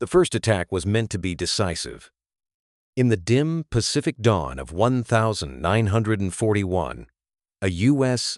The first attack was meant to be decisive. In the dim Pacific dawn of 1941, a U.S.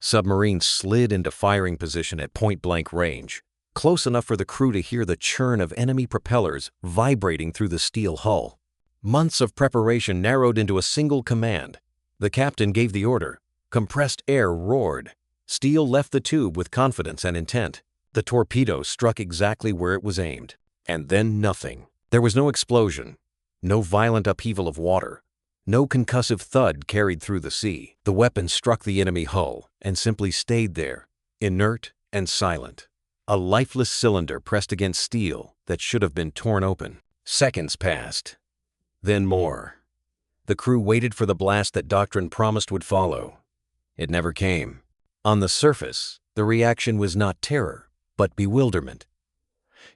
submarine slid into firing position at point-blank range, close enough for the crew to hear the churn of enemy propellers vibrating through the steel hull. Months of preparation narrowed into a single command. The captain gave the order. Compressed air roared. Steel left the tube with confidence and intent. The torpedo struck exactly where it was aimed. And then nothing. There was no explosion, no violent upheaval of water, no concussive thud carried through the sea. The weapon struck the enemy hull and simply stayed there, inert and silent. A lifeless cylinder pressed against steel that should have been torn open. Seconds passed. Then more. The crew waited for the blast that doctrine promised would follow. It never came. On the surface, the reaction was not terror, but bewilderment.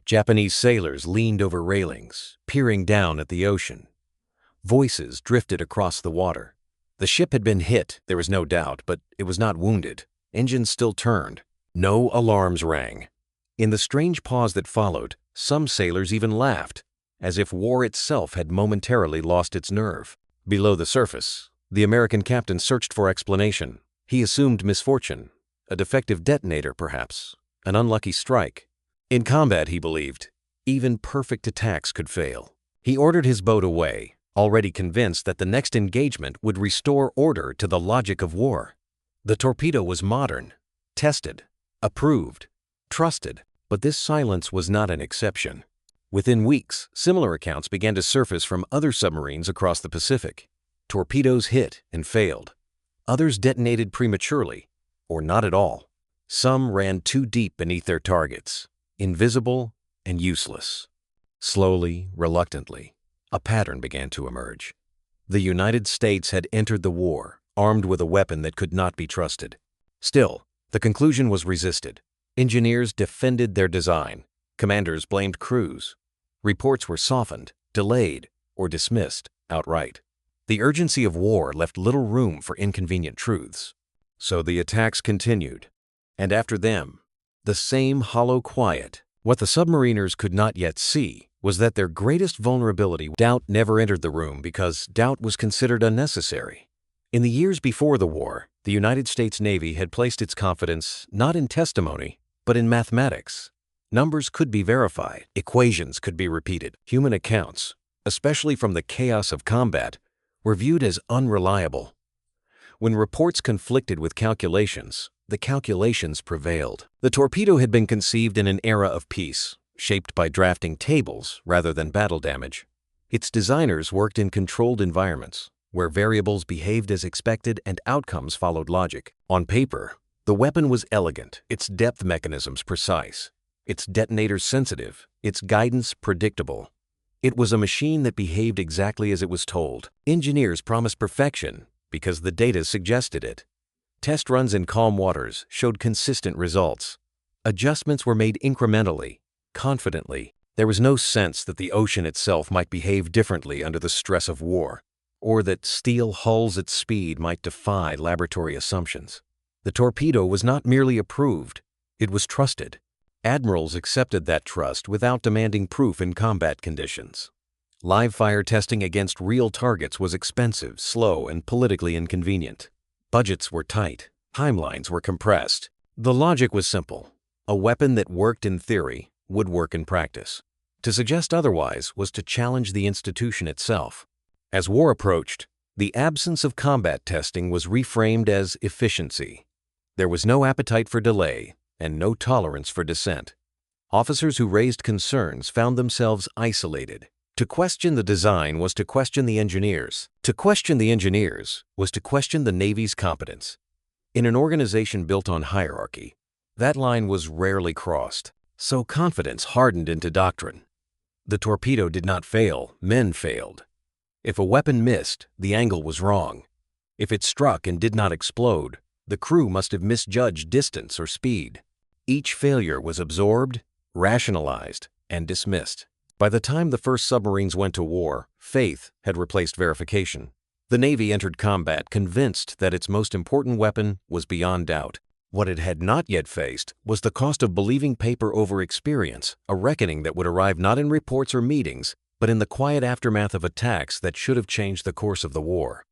Japanese sailors leaned over railings, peering down at the ocean. Voices drifted across the water. The ship had been hit, there was no doubt, but it was not wounded. Engines still turned. No alarms rang. In the strange pause that followed, some sailors even laughed, as if war itself had momentarily lost its nerve. Below the surface, the American captain searched for explanation. He assumed misfortune, a defective detonator perhaps, an unlucky strike. In combat, he believed, even perfect attacks could fail. He ordered his boat away, already convinced that the next engagement would restore order to the logic of war. The torpedo was modern, tested, approved, trusted, but this silence was not an exception. Within weeks, similar accounts began to surface from other submarines across the Pacific. Torpedoes hit and failed. Others detonated prematurely, or not at all. Some ran too deep beneath their targets, invisible and useless. Slowly, reluctantly, a pattern began to emerge. The United States had entered the war, armed with a weapon that could not be trusted. Still, the conclusion was resisted. Engineers defended their design. Commanders blamed crews. Reports were softened, delayed, or dismissed outright. The urgency of war left little room for inconvenient truths. So the attacks continued. And after them, the same hollow quiet. What the submariners could not yet see was that their greatest vulnerability, doubt, never entered the room because doubt was considered unnecessary. In the years before the war, the United States Navy had placed its confidence not in testimony, but in mathematics. Numbers could be verified, equations could be repeated. Human accounts, especially from the chaos of combat, were viewed as unreliable. When reports conflicted with calculations, the calculations prevailed. The torpedo had been conceived in an era of peace, shaped by drafting tables rather than battle damage. Its designers worked in controlled environments, where variables behaved as expected and outcomes followed logic. On paper, the weapon was elegant, its depth mechanisms precise, its detonators sensitive, its guidance predictable. It was a machine that behaved exactly as it was told. Engineers promised perfection because the data suggested it. Test runs in calm waters showed consistent results. Adjustments were made incrementally, confidently. There was no sense that the ocean itself might behave differently under the stress of war, or that steel hulls at speed might defy laboratory assumptions. The torpedo was not merely approved, it was trusted. Admirals accepted that trust without demanding proof in combat conditions. Live fire testing against real targets was expensive, slow, and politically inconvenient. Budgets were tight. Timelines were compressed. The logic was simple. A weapon that worked in theory would work in practice. To suggest otherwise was to challenge the institution itself. As war approached, the absence of combat testing was reframed as efficiency. There was no appetite for delay and no tolerance for dissent. Officers who raised concerns found themselves isolated. To question the design was to question the engineers. To question the engineers was to question the Navy's competence. In an organization built on hierarchy, that line was rarely crossed, so confidence hardened into doctrine. The torpedo did not fail, men failed. If a weapon missed, the angle was wrong. If it struck and did not explode, the crew must have misjudged distance or speed. Each failure was absorbed, rationalized, and dismissed. By the time the first submarines went to war, faith had replaced verification. The Navy entered combat convinced that its most important weapon was beyond doubt. What it had not yet faced was the cost of believing paper over experience, a reckoning that would arrive not in reports or meetings, but in the quiet aftermath of attacks that should have changed the course of the war.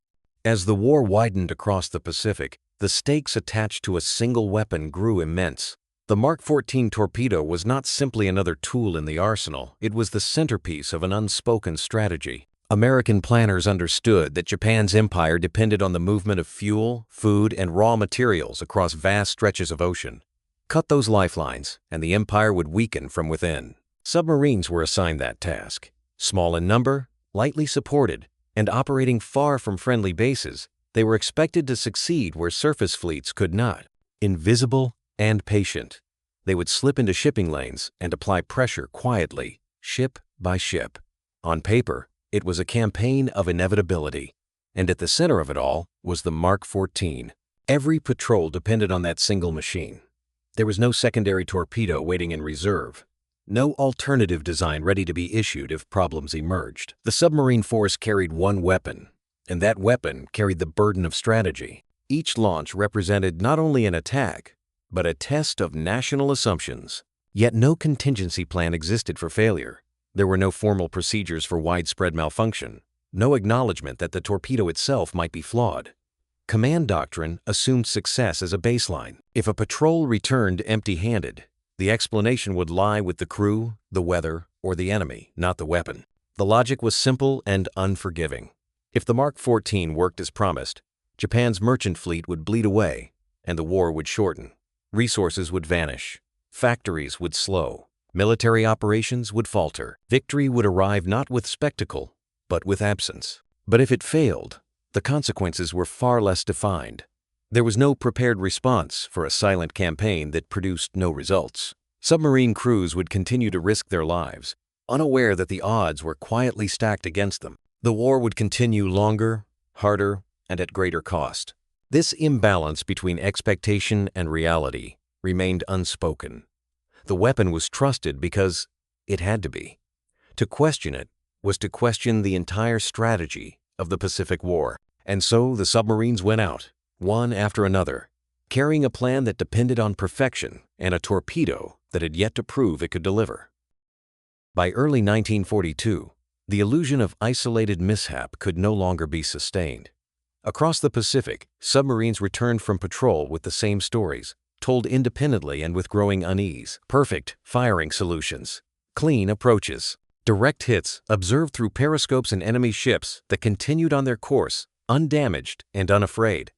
As the war widened across the Pacific, the stakes attached to a single weapon grew immense. The Mark 14 torpedo was not simply another tool in the arsenal, it was the centerpiece of an unspoken strategy. American planners understood that Japan's empire depended on the movement of fuel, food, and raw materials across vast stretches of ocean. Cut those lifelines, and the empire would weaken from within. Submarines were assigned that task. Small in number, lightly supported, and operating far from friendly bases, they were expected to succeed where surface fleets could not. Invisible and patient, they would slip into shipping lanes and apply pressure quietly, ship by ship. On paper, it was a campaign of inevitability, and at the center of it all was the Mark 14. Every patrol depended on that single machine. There was no secondary torpedo waiting in reserve, no alternative design ready to be issued if problems emerged. The submarine force carried one weapon, and that weapon carried the burden of strategy. Each launch represented not only an attack, but a test of national assumptions. Yet no contingency plan existed for failure. There were no formal procedures for widespread malfunction, no acknowledgement that the torpedo itself might be flawed. Command doctrine assumed success as a baseline. If a patrol returned empty-handed, the explanation would lie with the crew, the weather, or the enemy, not the weapon. The logic was simple and unforgiving. If the Mark 14 worked as promised, Japan's merchant fleet would bleed away, and the war would shorten. Resources would vanish. Factories would slow. Military operations would falter. Victory would arrive not with spectacle, but with absence. But if it failed, the consequences were far less defined. There was no prepared response for a silent campaign that produced no results. Submarine crews would continue to risk their lives, unaware that the odds were quietly stacked against them. The war would continue longer, harder, and at greater cost. This imbalance between expectation and reality remained unspoken. The weapon was trusted because it had to be. To question it was to question the entire strategy of the Pacific War. And so the submarines went out, one after another, carrying a plan that depended on perfection and a torpedo that had yet to prove it could deliver. By early 1942, the illusion of isolated mishap could no longer be sustained. Across the Pacific, submarines returned from patrol with the same stories, told independently and with growing unease. Perfect firing solutions, clean approaches, direct hits observed through periscopes and enemy ships that continued on their course, undamaged and unafraid.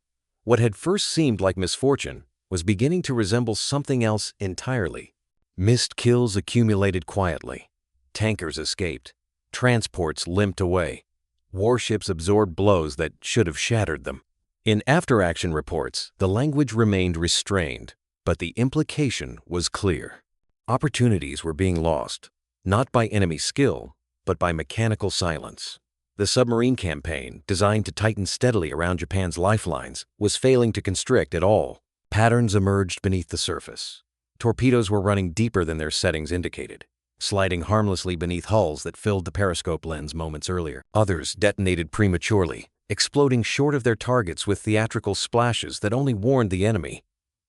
What had first seemed like misfortune was beginning to resemble something else entirely. Missed kills accumulated quietly. Tankers escaped. Transports limped away. Warships absorbed blows that should have shattered them. In after-action reports, the language remained restrained, but the implication was clear. Opportunities were being lost, not by enemy skill, but by mechanical silence. The submarine campaign, designed to tighten steadily around Japan's lifelines, was failing to constrict at all. Patterns emerged beneath the surface. Torpedoes were running deeper than their settings indicated, sliding harmlessly beneath hulls that filled the periscope lens moments earlier. Others detonated prematurely, exploding short of their targets with theatrical splashes that only warned the enemy.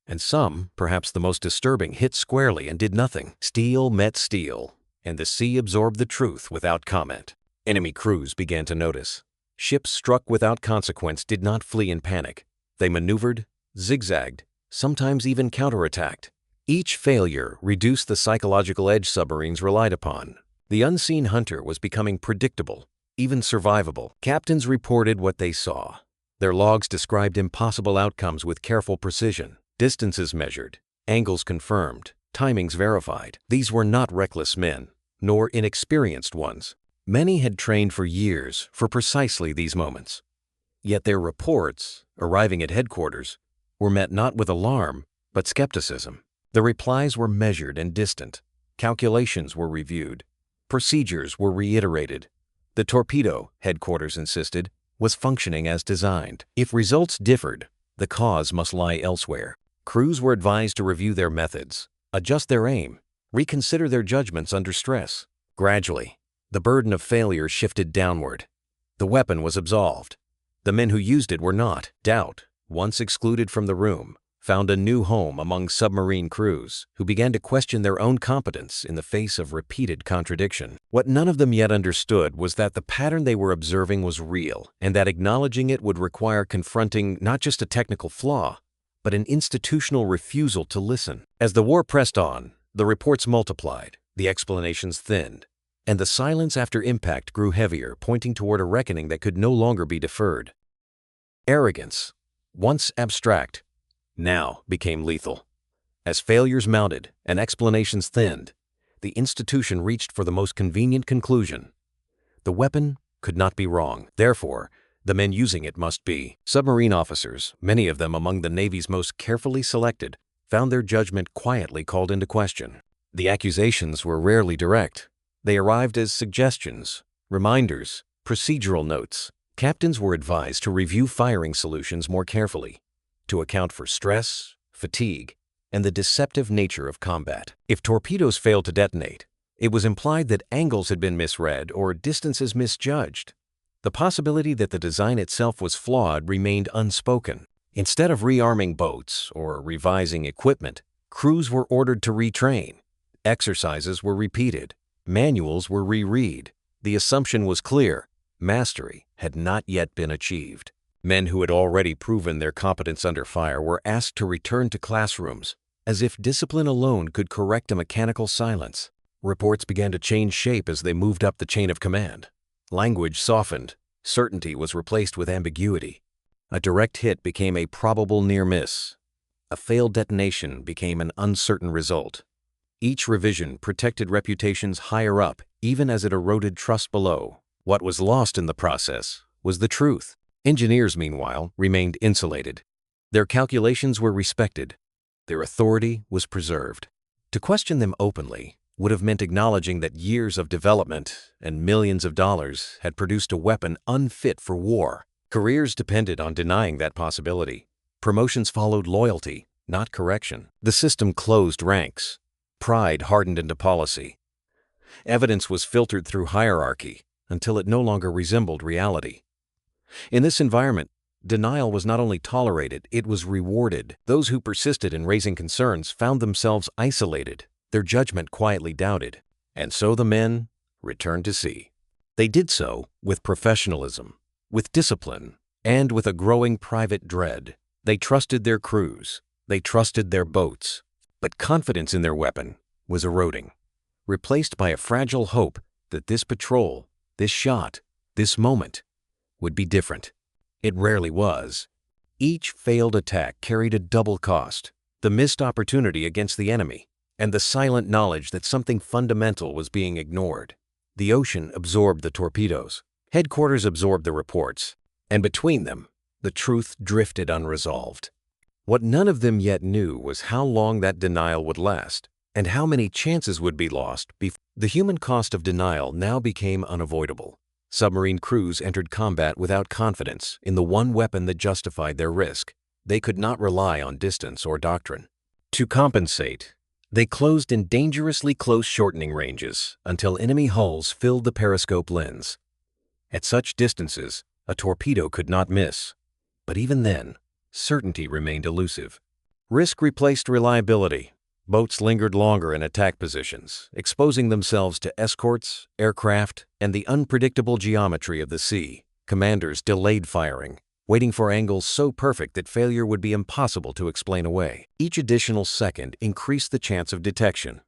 And some, perhaps the most disturbing, hit squarely and did nothing. Steel met steel, and the sea absorbed the truth without comment. Enemy crews began to notice. Ships struck without consequence did not flee in panic. They maneuvered, zigzagged, sometimes even counterattacked. Each failure reduced the psychological edge submarines relied upon. The unseen hunter was becoming predictable, even survivable. Captains reported what they saw. Their logs described impossible outcomes with careful precision. Distances measured, angles confirmed, timings verified. These were not reckless men, nor inexperienced ones. Many had trained for years for precisely these moments. Yet their reports, arriving at headquarters, were met not with alarm, but skepticism. The replies were measured and distant. Calculations were reviewed. Procedures were reiterated. The torpedo, headquarters insisted, was functioning as designed. If results differed, the cause must lie elsewhere. Crews were advised to review their methods, adjust their aim, reconsider their judgments under stress. Gradually, the burden of failure shifted downward. The weapon was absolved. The men who used it were not. Doubt, once excluded from the room, found a new home among submarine crews who began to question their own competence in the face of repeated contradiction. What none of them yet understood was that the pattern they were observing was real, and that acknowledging it would require confronting not just a technical flaw, but an institutional refusal to listen. As the war pressed on, the reports multiplied, the explanations thinned, and the silence after impact grew heavier, pointing toward a reckoning that could no longer be deferred. Arrogance, once abstract, now became lethal. As failures mounted and explanations thinned, the institution reached for the most convenient conclusion. The weapon could not be wrong. Therefore, the men using it must be. Submarine officers, many of them among the Navy's most carefully selected, found their judgment quietly called into question. The accusations were rarely direct. They arrived as suggestions, reminders, procedural notes. Captains were advised to review firing solutions more carefully, to account for stress, fatigue, and the deceptive nature of combat. If torpedoes failed to detonate, it was implied that angles had been misread or distances misjudged. The possibility that the design itself was flawed remained unspoken. Instead of rearming boats or revising equipment, crews were ordered to retrain. Exercises were repeated. Manuals were reread. The assumption was clear: mastery had not yet been achieved. Men who had already proven their competence under fire were asked to return to classrooms, as if discipline alone could correct a mechanical silence. Reports began to change shape as they moved up the chain of command. Language softened. Certainty was replaced with ambiguity. A direct hit became a probable near miss. A failed detonation became an uncertain result. Each revision protected reputations higher up, even as it eroded trust below. What was lost in the process was the truth. Engineers, meanwhile, remained insulated. Their calculations were respected. Their authority was preserved. To question them openly would have meant acknowledging that years of development and millions of dollars had produced a weapon unfit for war. Careers depended on denying that possibility. Promotions followed loyalty, not correction. The system closed ranks. Pride hardened into policy. Evidence was filtered through hierarchy until it no longer resembled reality. In this environment, denial was not only tolerated, it was rewarded. Those who persisted in raising concerns found themselves isolated, their judgment quietly doubted, and so the men returned to sea. They did so with professionalism, with discipline, and with a growing private dread. They trusted their crews. They trusted their boats. But confidence in their weapon was eroding, replaced by a fragile hope that this patrol, this shot, this moment would be different. It rarely was. Each failed attack carried a double cost: the missed opportunity against the enemy, and the silent knowledge that something fundamental was being ignored. The ocean absorbed the torpedoes. Headquarters absorbed the reports, and between them, the truth drifted unresolved. What none of them yet knew was how long that denial would last, and how many chances would be lost before. The human cost of denial now became unavoidable. Submarine crews entered combat without confidence in the one weapon that justified their risk. They could not rely on distance or doctrine. To compensate, they closed in dangerously close shortening ranges until enemy hulls filled the periscope lens. At such distances, a torpedo could not miss. But even then, certainty remained elusive. Risk replaced reliability. Boats lingered longer in attack positions, exposing themselves to escorts, aircraft, and the unpredictable geometry of the sea. Commanders delayed firing, waiting for angles so perfect that failure would be impossible to explain away. Each additional second increased the chance of detection.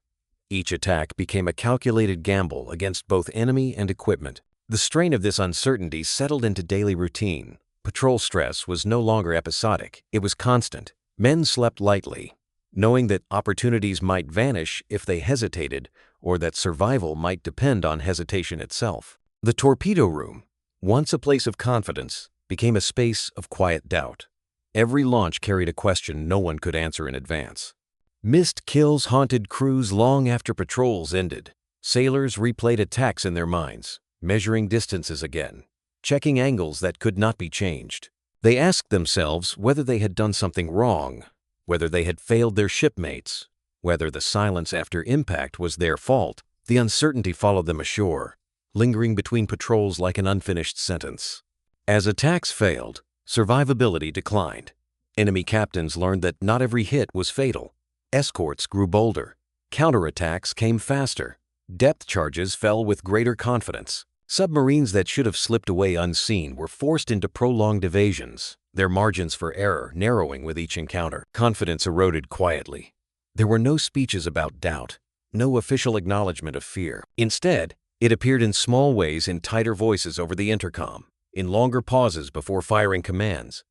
Each attack became a calculated gamble against both enemy and equipment. The strain of this uncertainty settled into daily routine. Patrol stress was no longer episodic, it was constant. Men slept lightly, knowing that opportunities might vanish if they hesitated, or that survival might depend on hesitation itself. The torpedo room, once a place of confidence, became a space of quiet doubt. Every launch carried a question no one could answer in advance. Missed kills haunted crews long after patrols ended. Sailors replayed attacks in their minds, measuring distances again, checking angles that could not be changed. They asked themselves whether they had done something wrong, whether they had failed their shipmates, whether the silence after impact was their fault. The uncertainty followed them ashore, lingering between patrols like an unfinished sentence. As attacks failed, survivability declined. Enemy captains learned that not every hit was fatal. Escorts grew bolder. Counterattacks came faster. Depth charges fell with greater confidence. Submarines that should have slipped away unseen were forced into prolonged evasions, their margins for error narrowing with each encounter. Confidence eroded quietly. There were no speeches about doubt, no official acknowledgement of fear. Instead, it appeared in small ways in tighter voices over the intercom, in longer pauses before firing commands,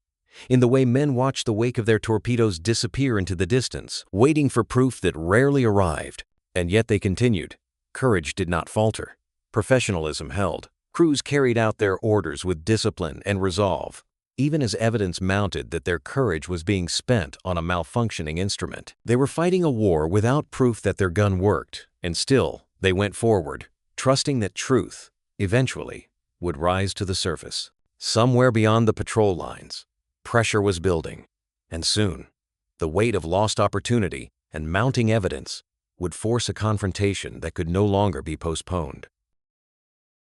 in the way men watched the wake of their torpedoes disappear into the distance, waiting for proof that rarely arrived. And yet they continued. Courage did not falter. Professionalism held. Crews carried out their orders with discipline and resolve, even as evidence mounted that their courage was being spent on a malfunctioning instrument. They were fighting a war without proof that their gun worked, and still they went forward, trusting that truth, eventually, would rise to the surface. Somewhere beyond the patrol lines, pressure was building, and soon, the weight of lost opportunity and mounting evidence would force a confrontation that could no longer be postponed.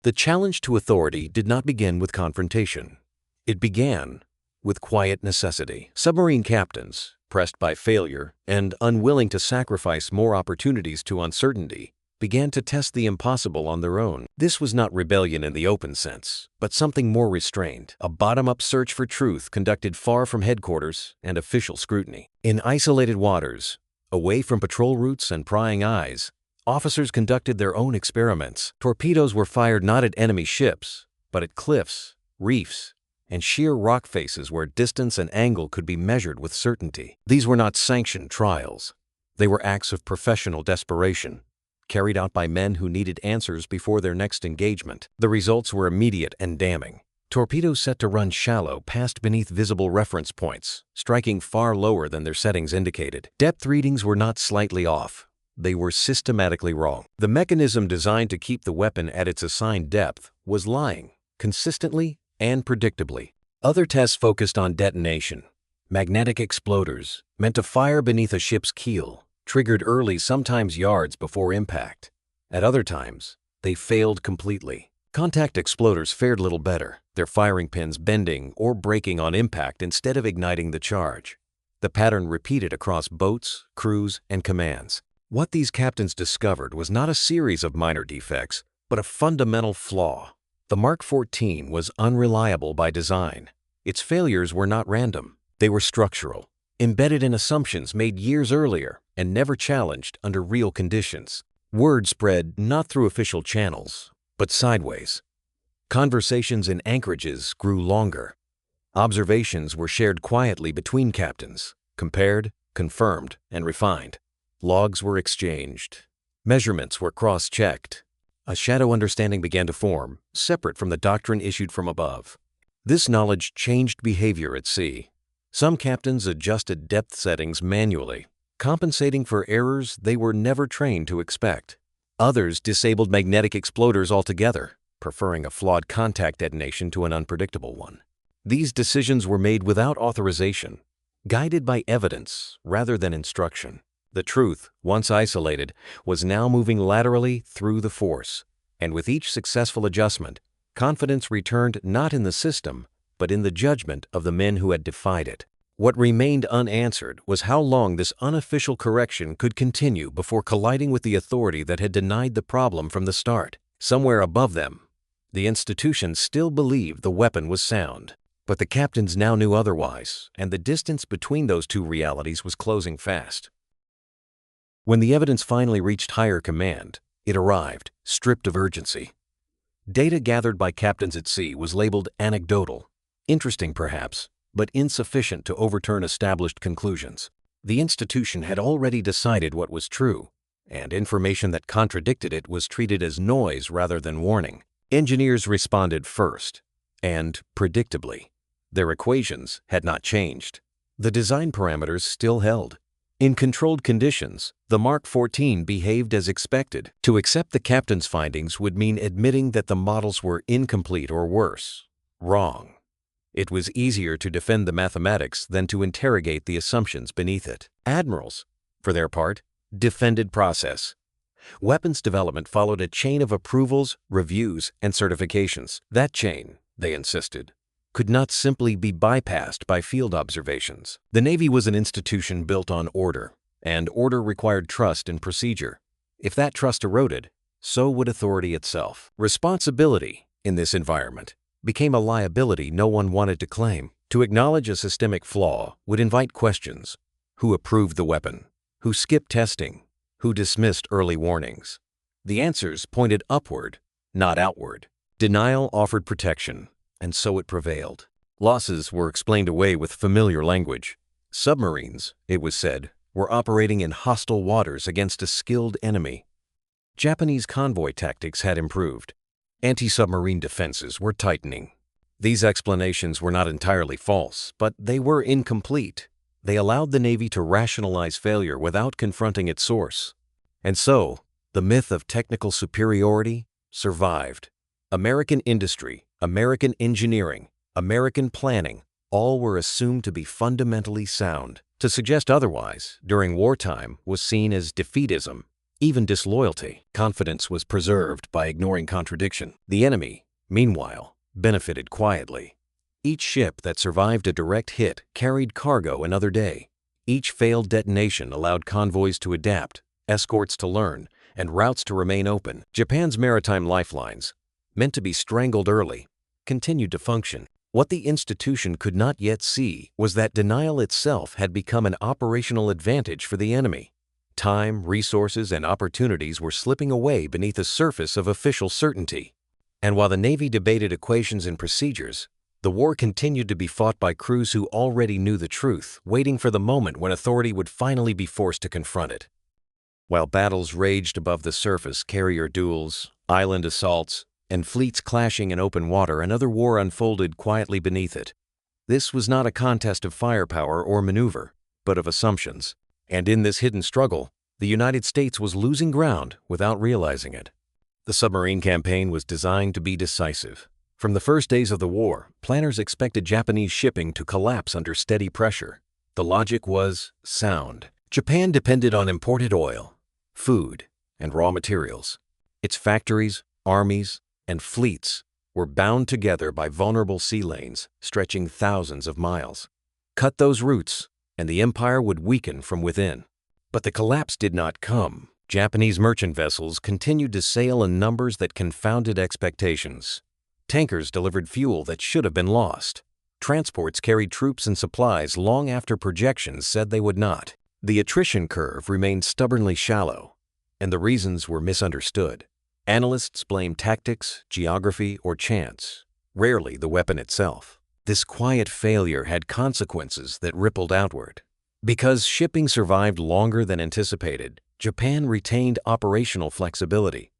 The challenge to authority did not begin with confrontation. It began with quiet necessity. Submarine captains, pressed by failure and unwilling to sacrifice more opportunities to uncertainty, began to test the impossible on their own. This was not rebellion in the open sense, but something more restrained, a bottom-up search for truth conducted far from headquarters and official scrutiny. In isolated waters, away from patrol routes and prying eyes, officers conducted their own experiments. Torpedoes were fired not at enemy ships, but at cliffs, reefs, and sheer rock faces where distance and angle could be measured with certainty. These were not sanctioned trials. They were acts of professional desperation, carried out by men who needed answers before their next engagement. The results were immediate and damning. Torpedoes set to run shallow passed beneath visible reference points, striking far lower than their settings indicated. Depth readings were not slightly off. They were systematically wrong. The mechanism designed to keep the weapon at its assigned depth was lying, consistently and predictably. Other tests focused on detonation. Magnetic exploders, meant to fire beneath a ship's keel, triggered early, sometimes yards before impact. At other times, they failed completely. Contact exploders fared little better, their firing pins bending or breaking on impact instead of igniting the charge. The pattern repeated across boats, crews, and commands. What these captains discovered was not a series of minor defects, but a fundamental flaw. The Mark 14 was unreliable by design. Its failures were not random. They were structural, embedded in assumptions made years earlier and never challenged under real conditions. Word spread not through official channels, but sideways. Conversations in anchorages grew longer. Observations were shared quietly between captains, compared, confirmed, and refined. Logs were exchanged. Measurements were cross-checked. A shadow understanding began to form, separate from the doctrine issued from above. This knowledge changed behavior at sea. Some captains adjusted depth settings manually, compensating for errors they were never trained to expect. Others disabled magnetic exploders altogether, preferring a flawed contact detonation to an unpredictable one. These decisions were made without authorization, guided by evidence rather than instruction. The truth, once isolated, was now moving laterally through the force, and with each successful adjustment, confidence returned not in the system, but in the judgment of the men who had defied it. What remained unanswered was how long this unofficial correction could continue before colliding with the authority that had denied the problem from the start. Somewhere above them, the institution still believed the weapon was sound. But the captains now knew otherwise, and the distance between those two realities was closing fast. When the evidence finally reached higher command, it arrived, stripped of urgency. Data gathered by captains at sea was labeled anecdotal, interesting perhaps, but insufficient to overturn established conclusions. The institution had already decided what was true, and information that contradicted it was treated as noise rather than warning. Engineers responded first, and, predictably, their equations had not changed. The design parameters still held. In controlled conditions, the Mark 14 behaved as expected. To accept the captain's findings would mean admitting that the models were incomplete or worse, wrong. It was easier to defend the mathematics than to interrogate the assumptions beneath it. Admirals, for their part, defended process. Weapons development followed a chain of approvals, reviews, and certifications. That chain, they insisted, could not simply be bypassed by field observations. The Navy was an institution built on order, and order required trust and procedure. If that trust eroded, so would authority itself. Responsibility, in this environment, became a liability no one wanted to claim. To acknowledge a systemic flaw would invite questions. Who approved the weapon? Who skipped testing? Who dismissed early warnings? The answers pointed upward, not outward. Denial offered protection, and so it prevailed. Losses were explained away with familiar language. Submarines, it was said, were operating in hostile waters against a skilled enemy. Japanese convoy tactics had improved. Anti-submarine defenses were tightening. These explanations were not entirely false, but they were incomplete. They allowed the Navy to rationalize failure without confronting its source. And so, the myth of technical superiority survived. American industry, American engineering, American planning, all were assumed to be fundamentally sound. To suggest otherwise during wartime was seen as defeatism, even disloyalty. Confidence was preserved by ignoring contradiction. The enemy, meanwhile, benefited quietly. Each ship that survived a direct hit carried cargo another day. Each failed detonation allowed convoys to adapt, escorts to learn, and routes to remain open. Japan's maritime lifelines, meant to be strangled early, continued to function. What the institution could not yet see was that denial itself had become an operational advantage for the enemy. Time, resources, and opportunities were slipping away beneath the surface of official certainty. And while the Navy debated equations and procedures, the war continued to be fought by crews who already knew the truth, waiting for the moment when authority would finally be forced to confront it. While battles raged above the surface, carrier duels, island assaults, and fleets clashing in open water, another war unfolded quietly beneath it. This was not a contest of firepower or maneuver, but of assumptions. And in this hidden struggle, the United States was losing ground without realizing it. The submarine campaign was designed to be decisive. From the first days of the war, planners expected Japanese shipping to collapse under steady pressure. The logic was sound. Japan depended on imported oil, food, and raw materials. Its factories, armies, and fleets were bound together by vulnerable sea lanes stretching thousands of miles. Cut those routes, and the empire would weaken from within. But the collapse did not come. Japanese merchant vessels continued to sail in numbers that confounded expectations. Tankers delivered fuel that should have been lost. Transports carried troops and supplies long after projections said they would not. The attrition curve remained stubbornly shallow, and the reasons were misunderstood. Analysts blamed tactics, geography, or chance, rarely the weapon itself. This quiet failure had consequences that rippled outward. Because shipping survived longer than anticipated, Japan retained operational flexibility.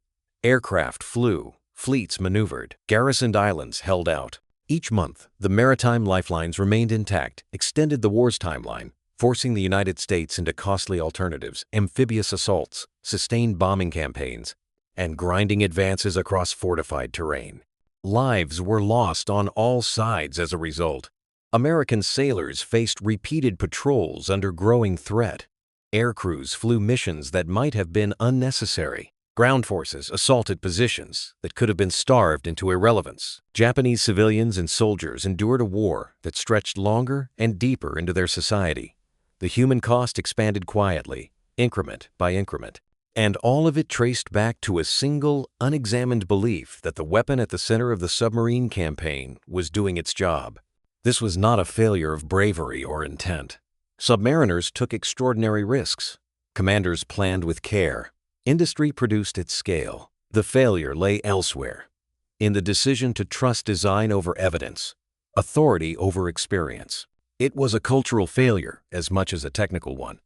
Aircraft flew, fleets maneuvered, garrisoned islands held out. Each month, the maritime lifelines remained intact, extended the war's timeline, forcing the United States into costly alternatives, amphibious assaults, sustained bombing campaigns, and grinding advances across fortified terrain. Lives were lost on all sides as a result. American sailors faced repeated patrols under growing threat. Air crews flew missions that might have been unnecessary. Ground forces assaulted positions that could have been starved into irrelevance. Japanese civilians and soldiers endured a war that stretched longer and deeper into their society. The human cost expanded quietly, increment by increment. And all of it traced back to a single, unexamined belief that the weapon at the center of the submarine campaign was doing its job. This was not a failure of bravery or intent. Submariners took extraordinary risks. Commanders planned with care. Industry produced at scale. The failure lay elsewhere, in the decision to trust design over evidence, authority over experience. It was a cultural failure as much as a technical one.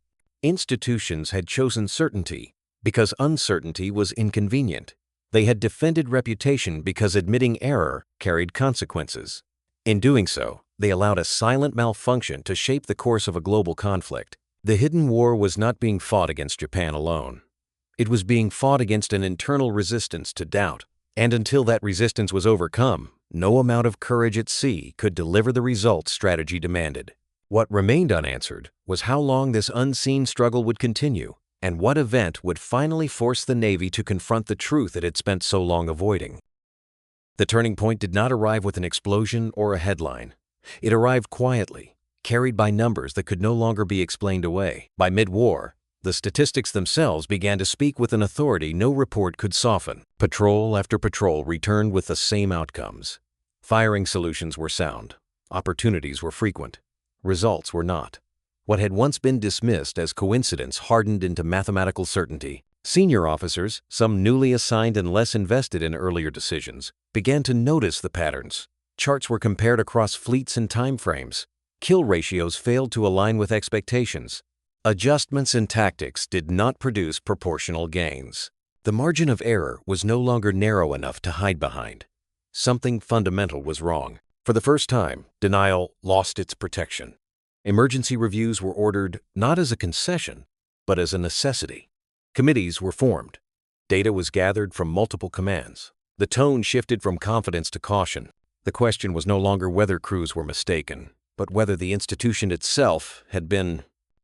Institutions had chosen certainty because uncertainty was inconvenient. They had defended reputation because admitting error carried consequences. In doing so, they allowed a silent malfunction to shape the course of a global conflict. The hidden war was not being fought against Japan alone. It was being fought against an internal resistance to doubt, and until that resistance was overcome, no amount of courage at sea could deliver the results strategy demanded. What remained unanswered was how long this unseen struggle would continue, and what event would finally force the Navy to confront the truth it had spent so long avoiding. The turning point did not arrive with an explosion or a headline. It arrived quietly, carried by numbers that could no longer be explained away. By mid-war, the statistics themselves began to speak with an authority no report could soften. Patrol after patrol returned with the same outcomes. Firing solutions were sound. Opportunities were frequent. Results were not. What had once been dismissed as coincidence hardened into mathematical certainty. Senior officers, some newly assigned and less invested in earlier decisions, began to notice the patterns. Charts were compared across fleets and timeframes. Kill ratios failed to align with expectations. Adjustments in tactics did not produce proportional gains. The margin of error was no longer narrow enough to hide behind. Something fundamental was wrong. For the first time, denial lost its protection. Emergency reviews were ordered not as a concession, but as a necessity. Committees were formed. Data was gathered from multiple commands. The tone shifted from confidence to caution. The question was no longer whether crews were mistaken, but whether the institution itself had been.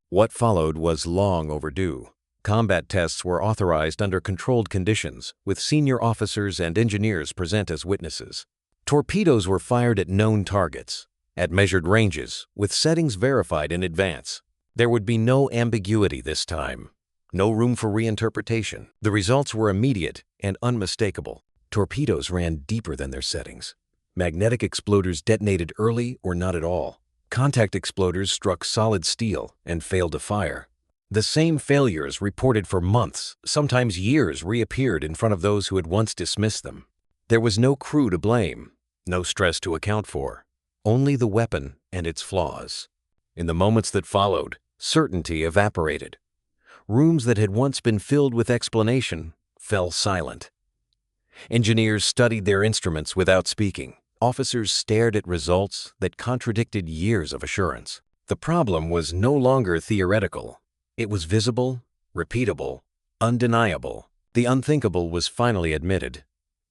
What followed was long overdue. Combat tests were authorized under controlled conditions, with senior officers and engineers present as witnesses. Torpedoes were fired at known targets, at measured ranges, with settings verified in advance. There would be no ambiguity this time. No room for reinterpretation. The results were immediate and unmistakable. Torpedoes ran deeper than their settings. Magnetic exploders detonated early or not at all. Contact exploders struck solid steel and failed to fire. The same failures reported for months, sometimes years, reappeared in front of those who had once dismissed them. There was no crew to blame, no stress to account for, only the weapon and its flaws. In the moments that followed, certainty evaporated. Rooms that had once been filled with explanation fell silent. Engineers studied their instruments without speaking. Officers stared at results that contradicted years of assurance. The problem was no longer theoretical. It was visible, repeatable, undeniable. The unthinkable was finally admitted.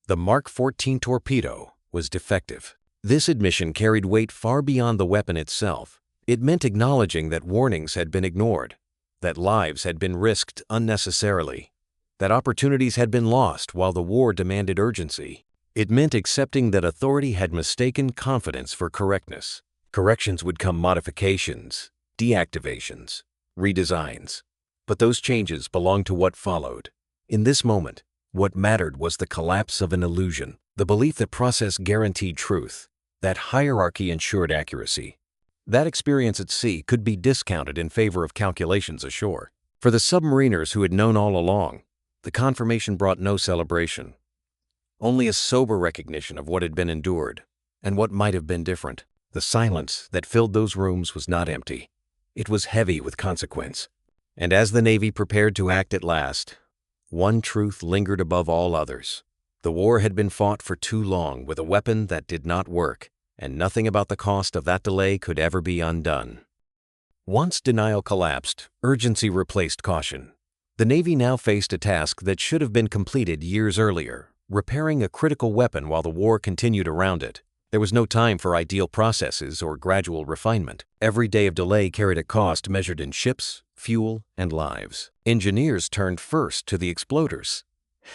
The Mark 14 torpedo was defective. This admission carried weight far beyond the weapon itself. It meant acknowledging that warnings had been ignored, that lives had been risked unnecessarily, that opportunities had been lost while the war demanded urgency. It meant accepting that authority had mistaken confidence for correctness. Corrections would come modifications, deactivations, redesigns. But those changes belonged to what followed. In this moment, what mattered was the collapse of an illusion, the belief that process guaranteed truth, that hierarchy ensured accuracy. That experience at sea could be discounted in favor of calculations ashore. For the submariners who had known all along, the confirmation brought no celebration. Only a sober recognition of what had been endured and what might have been different. The silence that filled those rooms was not empty. It was heavy with consequence. And as the Navy prepared to act at last, one truth lingered above all others. The war had been fought for too long with a weapon that did not work, and nothing about the cost of that delay could ever be undone. Once denial collapsed, urgency replaced caution. The Navy now faced a task that should have been completed years earlier. Repairing a critical weapon while the war continued around it. There was no time for ideal processes or gradual refinement. Every day of delay carried a cost measured in ships, fuel, and lives. Engineers turned first to the exploders.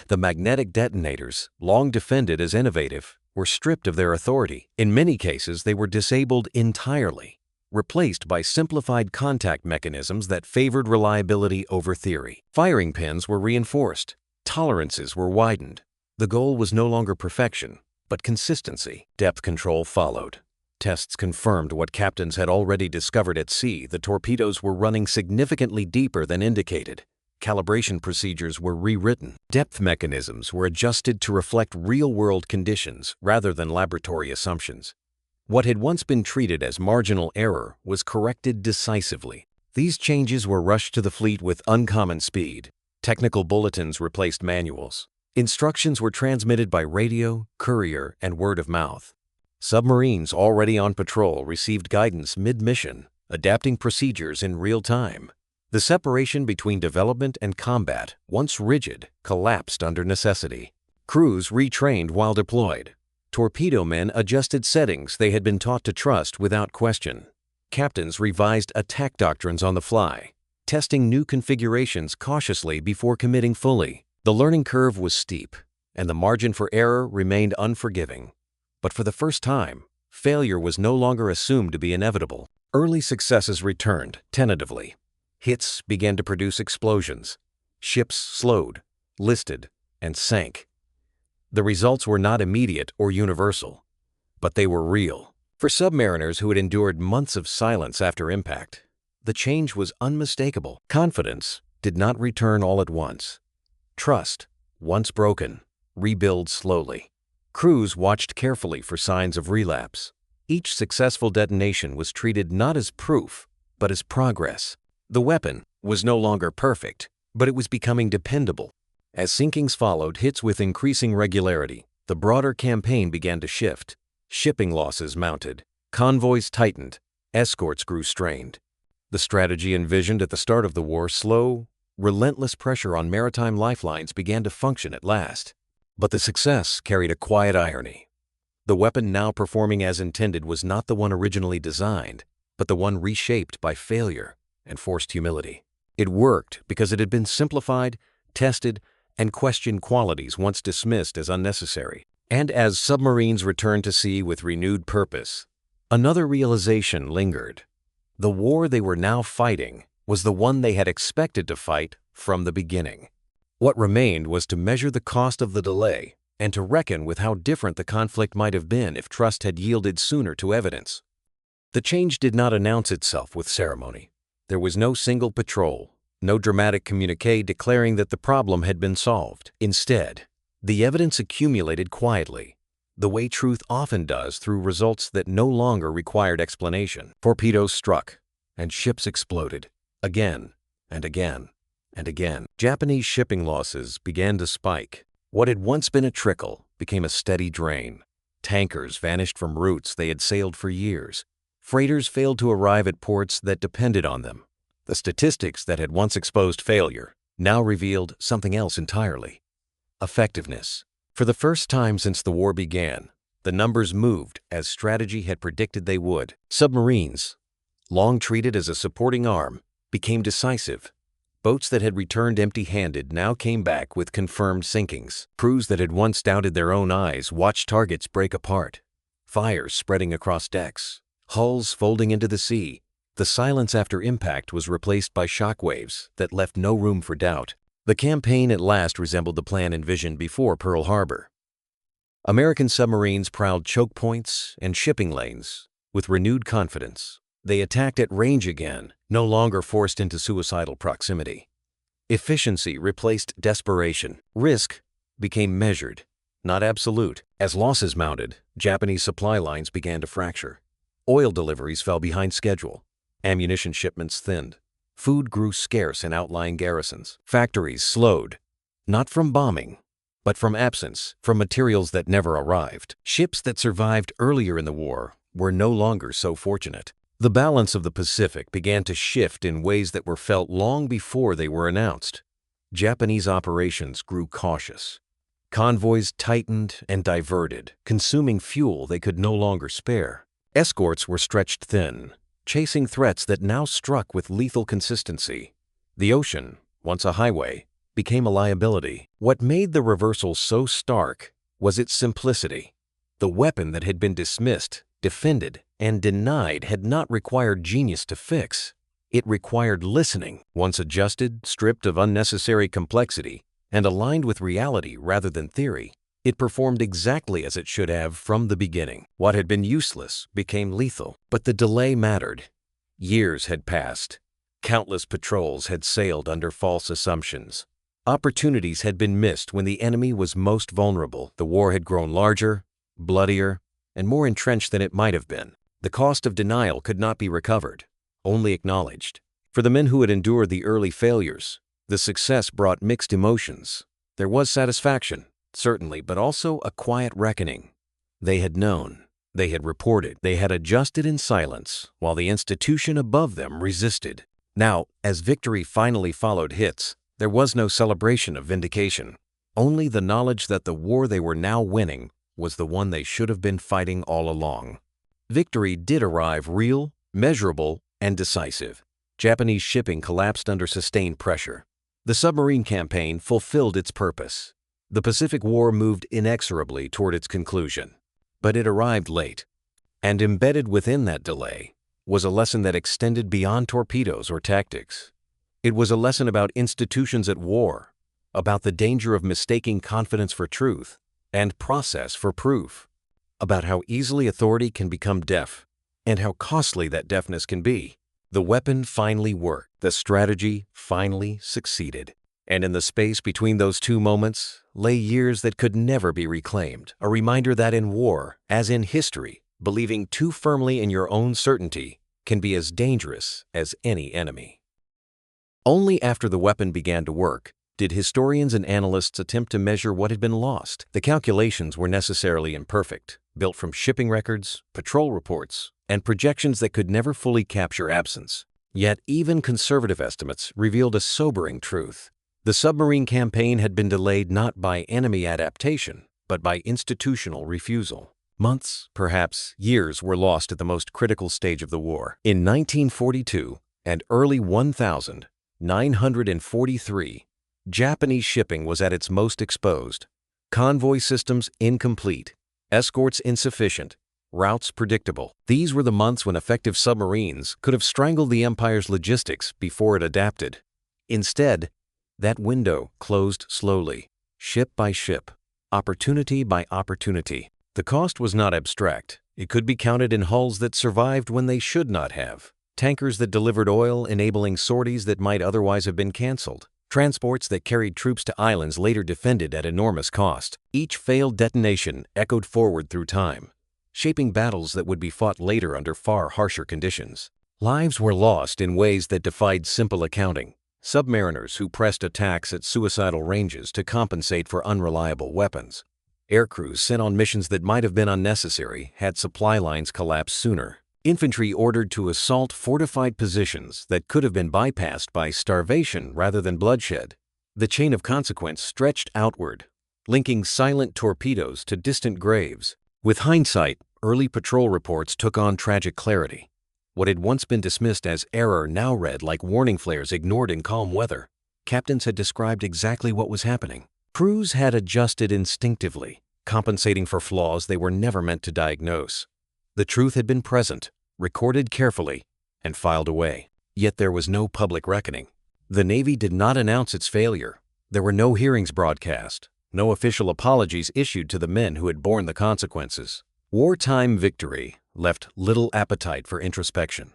The magnetic detonators, long defended as innovative, were stripped of their authority. In many cases, they were disabled entirely, replaced by simplified contact mechanisms that favored reliability over theory. Firing pins were reinforced. Tolerances were widened. The goal was no longer perfection, but consistency. Depth control followed. Tests confirmed what captains had already discovered at sea. The torpedoes were running significantly deeper than indicated. Calibration procedures were rewritten. Depth mechanisms were adjusted to reflect real-world conditions rather than laboratory assumptions. What had once been treated as marginal error was corrected decisively. These changes were rushed to the fleet with uncommon speed. Technical bulletins replaced manuals. Instructions were transmitted by radio, courier, and word of mouth. Submarines already on patrol received guidance mid-mission, adapting procedures in real time. The separation between development and combat, once rigid, collapsed under necessity. Crews retrained while deployed. Torpedo men adjusted settings they had been taught to trust without question. Captains revised attack doctrines on the fly, testing new configurations cautiously before committing fully. The learning curve was steep, and the margin for error remained unforgiving. But for the first time, failure was no longer assumed to be inevitable. Early successes returned, tentatively. Hits began to produce explosions. Ships slowed, listed, and sank. The results were not immediate or universal, but they were real. For submariners who had endured months of silence after impact, the change was unmistakable. Confidence did not return all at once. Trust, once broken, rebuilt slowly. Crews watched carefully for signs of relapse. Each successful detonation was treated not as proof, but as progress. The weapon was no longer perfect, but it was becoming dependable. As sinkings followed hits with increasing regularity, the broader campaign began to shift. Shipping losses mounted, convoys tightened, escorts grew strained. The strategy envisioned at the start of the war, slow, relentless pressure on maritime lifelines, began to function at last. But the success carried a quiet irony. The weapon now performing as intended was not the one originally designed, but the one reshaped by failure and forced humility. It worked because it had been simplified, tested, and questioned qualities once dismissed as unnecessary. And as submarines returned to sea with renewed purpose, another realization lingered. The war they were now fighting was the one they had expected to fight from the beginning. What remained was to measure the cost of the delay and to reckon with how different the conflict might have been if trust had yielded sooner to evidence. The change did not announce itself with ceremony. There was no single patrol, no dramatic communique declaring that the problem had been solved. Instead, the evidence accumulated quietly, the way truth often does through results that no longer required explanation. Torpedoes struck, and ships exploded, again and again and again. Japanese shipping losses began to spike. What had once been a trickle became a steady drain. Tankers vanished from routes they had sailed for years. Freighters failed to arrive at ports that depended on them. The statistics that had once exposed failure now revealed something else entirely: effectiveness. For the first time since the war began, the numbers moved as strategy had predicted they would. Submarines, long treated as a supporting arm, became decisive. Boats that had returned empty-handed now came back with confirmed sinkings. Crews that had once doubted their own eyes watched targets break apart. Fires spreading across decks, hulls folding into the sea. The silence after impact was replaced by shockwaves that left no room for doubt. The campaign at last resembled the plan envisioned before Pearl Harbor. American submarines prowled choke points and shipping lanes with renewed confidence. They attacked at range again, no longer forced into suicidal proximity. Efficiency replaced desperation. Risk became measured, not absolute. As losses mounted, Japanese supply lines began to fracture. Oil deliveries fell behind schedule. Ammunition shipments thinned. Food grew scarce in outlying garrisons. Factories slowed, not from bombing, but from absence, from materials that never arrived. Ships that survived earlier in the war were no longer so fortunate. The balance of the Pacific began to shift in ways that were felt long before they were announced. Japanese operations grew cautious. Convoys tightened and diverted, consuming fuel they could no longer spare. Escorts were stretched thin, chasing threats that now struck with lethal consistency. The ocean, once a highway, became a liability. What made the reversal so stark was its simplicity. The weapon that had been dismissed, defended, and denied had not required genius to fix. It required listening. Once adjusted, stripped of unnecessary complexity, and aligned with reality rather than theory, it performed exactly as it should have from the beginning. What had been useless became lethal. But the delay mattered. Years had passed. Countless patrols had sailed under false assumptions. Opportunities had been missed when the enemy was most vulnerable. The war had grown larger, bloodier, and more entrenched than it might have been. The cost of denial could not be recovered, only acknowledged. For the men who had endured the early failures, the success brought mixed emotions. There was satisfaction, certainly, but also a quiet reckoning. They had known, they had reported, they had adjusted in silence, while the institution above them resisted. Now, as victory finally followed hits, there was no celebration of vindication, only the knowledge that the war they were now winning was the one they should have been fighting all along. Victory did arrive real, measurable, and decisive. Japanese shipping collapsed under sustained pressure. The submarine campaign fulfilled its purpose. The Pacific War moved inexorably toward its conclusion, but it arrived late. And embedded within that delay was a lesson that extended beyond torpedoes or tactics. It was a lesson about institutions at war, about the danger of mistaking confidence for truth and process for proof, about how easily authority can become deaf and how costly that deafness can be. The weapon finally worked. The strategy finally succeeded. And in the space between those two moments lay years that could never be reclaimed, a reminder that in war, as in history, believing too firmly in your own certainty can be as dangerous as any enemy. Only after the weapon began to work did historians and analysts attempt to measure what had been lost. The calculations were necessarily imperfect, built from shipping records, patrol reports, and projections that could never fully capture absence. Yet even conservative estimates revealed a sobering truth. The submarine campaign had been delayed not by enemy adaptation, but by institutional refusal. Months, perhaps years, were lost at the most critical stage of the war. In 1942 and early 1943, Japanese shipping was at its most exposed. Convoy systems incomplete, escorts insufficient, routes predictable. These were the months when effective submarines could have strangled the empire's logistics before it adapted. Instead, that window closed slowly, ship by ship, opportunity by opportunity. The cost was not abstract. It could be counted in hulls that survived when they should not have, tankers that delivered oil enabling sorties that might otherwise have been canceled, transports that carried troops to islands later defended at enormous cost. Each failed detonation echoed forward through time, shaping battles that would be fought later under far harsher conditions. Lives were lost in ways that defied simple accounting. Submariners who pressed attacks at suicidal ranges to compensate for unreliable weapons. Aircrews sent on missions that might have been unnecessary had supply lines collapsed sooner. Infantry ordered to assault fortified positions that could have been bypassed by starvation rather than bloodshed. The chain of consequence stretched outward, linking silent torpedoes to distant graves. With hindsight, early patrol reports took on tragic clarity. What had once been dismissed as error now read like warning flares ignored in calm weather. Captains had described exactly what was happening. Crews had adjusted instinctively, compensating for flaws they were never meant to diagnose. The truth had been present, recorded carefully, and filed away. Yet there was no public reckoning. The Navy did not announce its failure. There were no hearings broadcast, no official apologies issued to the men who had borne the consequences. Wartime victory left little appetite for introspection,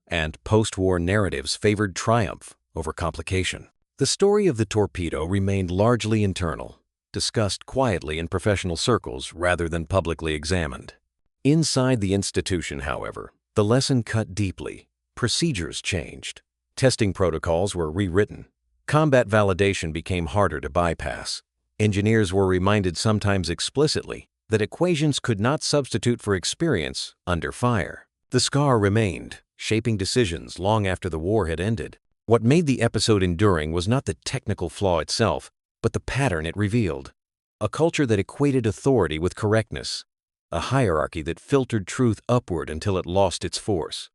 and post-war narratives favored triumph over complication. The story of the torpedo remained largely internal, discussed quietly in professional circles rather than publicly examined. Inside the institution, however, the lesson cut deeply. Procedures changed. Testing protocols were rewritten. Combat validation became harder to bypass. Engineers were reminded sometimes explicitly that equations could not substitute for experience under fire. The scar remained, shaping decisions long after the war had ended. What made the episode enduring was not the technical flaw itself, but the pattern it revealed. A culture that equated authority with correctness. A hierarchy that filtered truth upward until it lost its force.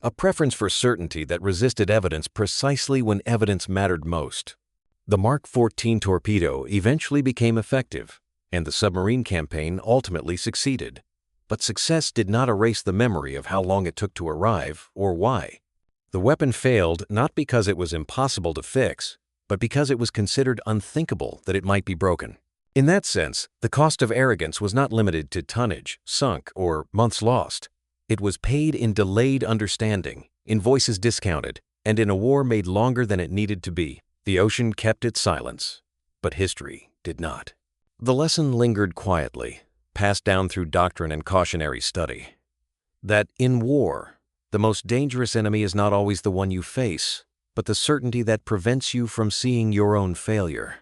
A preference for certainty that resisted evidence precisely when evidence mattered most. The Mark 14 torpedo eventually became effective, and the submarine campaign ultimately succeeded. But success did not erase the memory of how long it took to arrive or why. The weapon failed not because it was impossible to fix, but because it was considered unthinkable that it might be broken. In that sense, the cost of arrogance was not limited to tonnage, sunk, or months lost. It was paid in delayed understanding, in voices discounted, and in a war made longer than it needed to be. The ocean kept its silence, but history did not. The lesson lingered quietly, passed down through doctrine and cautionary study. That in war, the most dangerous enemy is not always the one you face, but the certainty that prevents you from seeing your own failure.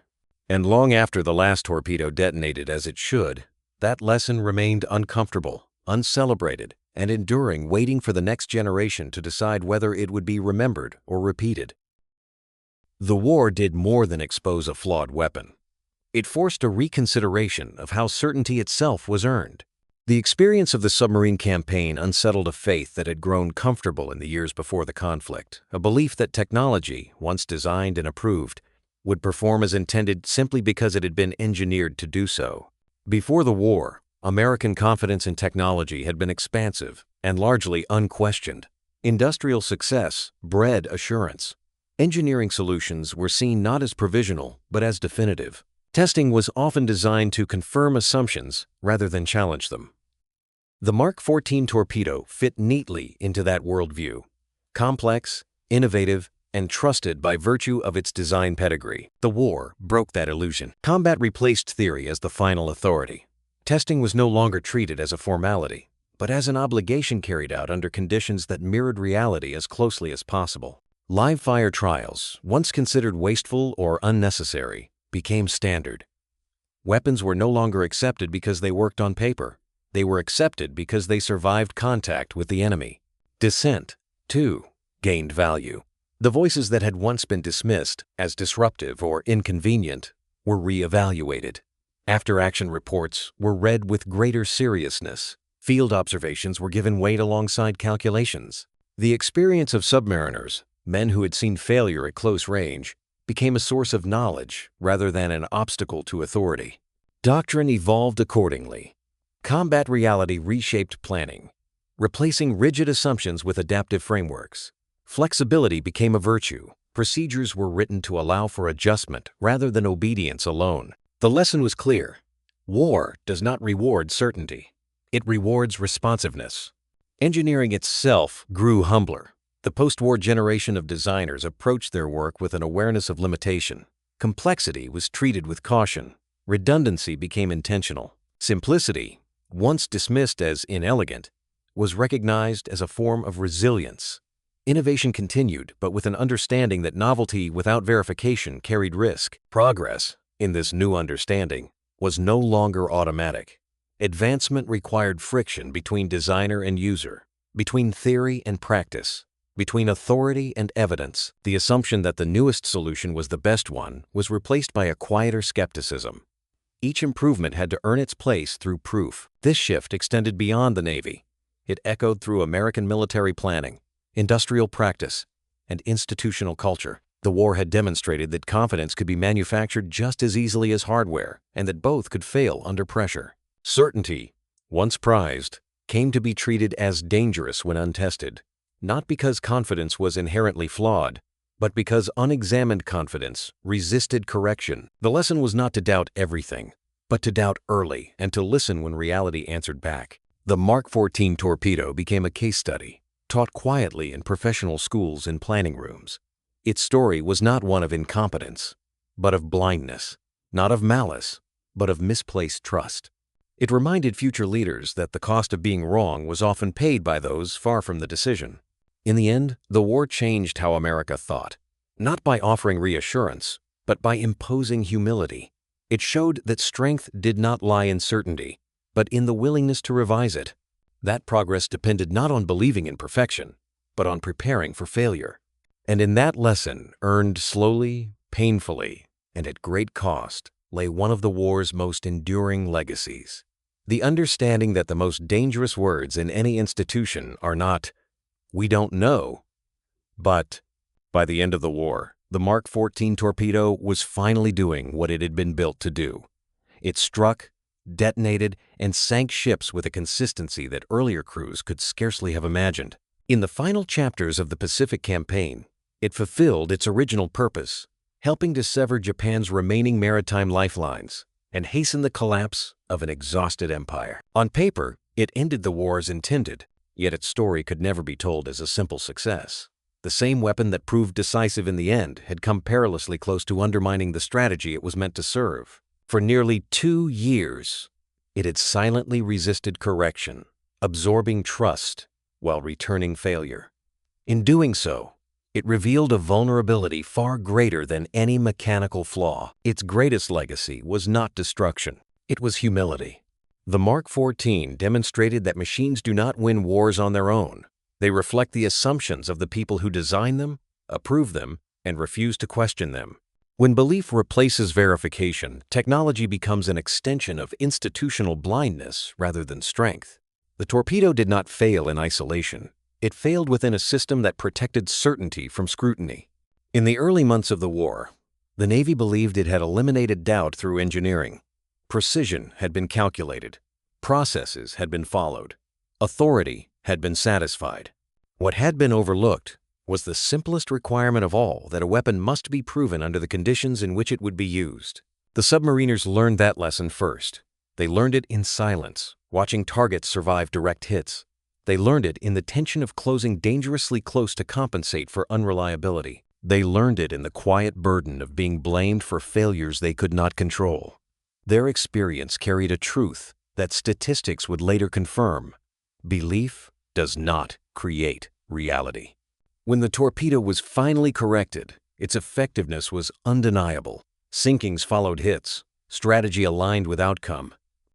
And long after the last torpedo detonated as it should, that lesson remained uncomfortable, uncelebrated, and enduring, waiting for the next generation to decide whether it would be remembered or repeated. The war did more than expose a flawed weapon. It forced a reconsideration of how certainty itself was earned. The experience of the submarine campaign unsettled a faith that had grown comfortable in the years before the conflict, a belief that technology, once designed and approved, would perform as intended simply because it had been engineered to do so. Before the war, American confidence in technology had been expansive and largely unquestioned. Industrial success bred assurance. Engineering solutions were seen not as provisional, but as definitive. Testing was often designed to confirm assumptions rather than challenge them. The Mark 14 torpedo fit neatly into that worldview. Complex, innovative, and trusted by virtue of its design pedigree. The war broke that illusion. Combat replaced theory as the final authority. Testing was no longer treated as a formality, but as an obligation carried out under conditions that mirrored reality as closely as possible. Live fire trials, once considered wasteful or unnecessary, became standard. Weapons were no longer accepted because they worked on paper. They were accepted because they survived contact with the enemy. Dissent, too, gained value. The voices that had once been dismissed as disruptive or inconvenient were re-evaluated. After-action reports were read with greater seriousness. Field observations were given weight alongside calculations. The experience of submariners, men who had seen failure at close range, became a source of knowledge rather than an obstacle to authority. Doctrine evolved accordingly. Combat reality reshaped planning, replacing rigid assumptions with adaptive frameworks. Flexibility became a virtue. Procedures were written to allow for adjustment rather than obedience alone. The lesson was clear. War does not reward certainty. It rewards responsiveness. Engineering itself grew humbler. The post-war generation of designers approached their work with an awareness of limitation. Complexity was treated with caution. Redundancy became intentional. Simplicity, once dismissed as inelegant, was recognized as a form of resilience. Innovation continued, but with an understanding that novelty without verification carried risk. Progress, in this new understanding, was no longer automatic. Advancement required friction between designer and user, between theory and practice, between authority and evidence. The assumption that the newest solution was the best one was replaced by a quieter skepticism. Each improvement had to earn its place through proof. This shift extended beyond the Navy. It echoed through American military planning, industrial practice, and institutional culture. The war had demonstrated that confidence could be manufactured just as easily as hardware, and that both could fail under pressure. Certainty, once prized, came to be treated as dangerous when untested, not because confidence was inherently flawed, but because unexamined confidence resisted correction. The lesson was not to doubt everything, but to doubt early and to listen when reality answered back. The Mark 14 torpedo became a case study, taught quietly in professional schools and planning rooms. Its story was not one of incompetence, but of blindness, not of malice, but of misplaced trust. It reminded future leaders that the cost of being wrong was often paid by those far from the decision. In the end, the war changed how America thought, not by offering reassurance, but by imposing humility. It showed that strength did not lie in certainty, but in the willingness to revise it. That progress depended not on believing in perfection, but on preparing for failure. And in that lesson, earned slowly, painfully, and at great cost, lay one of the war's most enduring legacies. The understanding that the most dangerous words in any institution are not, "We don't know," but, by the end of the war, the Mark 14 torpedo was finally doing what it had been built to do. It struck, detonated, and sank ships with a consistency that earlier crews could scarcely have imagined. In the final chapters of the Pacific Campaign, it fulfilled its original purpose, helping to sever Japan's remaining maritime lifelines and hasten the collapse of an exhausted empire. On paper, it ended the war as intended, yet its story could never be told as a simple success. The same weapon that proved decisive in the end had come perilously close to undermining the strategy it was meant to serve. For nearly 2 years, it had silently resisted correction, absorbing trust while returning failure. In doing so, it revealed a vulnerability far greater than any mechanical flaw. Its greatest legacy was not destruction. It was humility. The Mark 14 demonstrated that machines do not win wars on their own. They reflect the assumptions of the people who design them, approve them, and refuse to question them. When belief replaces verification, technology becomes an extension of institutional blindness rather than strength. The torpedo did not fail in isolation. It failed within a system that protected certainty from scrutiny. In the early months of the war, The Navy believed it had eliminated doubt through engineering. Precision had been calculated. Processes had been followed. Authority had been satisfied. What had been overlooked was the simplest requirement of all, that a weapon must be proven under the conditions in which it would be used. The submariners learned that lesson first. They learned it in silence, watching targets survive direct hits. They learned it in the tension of closing dangerously close to compensate for unreliability. They learned it in the quiet burden of being blamed for failures they could not control. Their experience carried a truth that statistics would later confirm: belief does not create reality. When the torpedo was finally corrected, its effectiveness was undeniable. Sinkings followed hits, strategy aligned with outcome,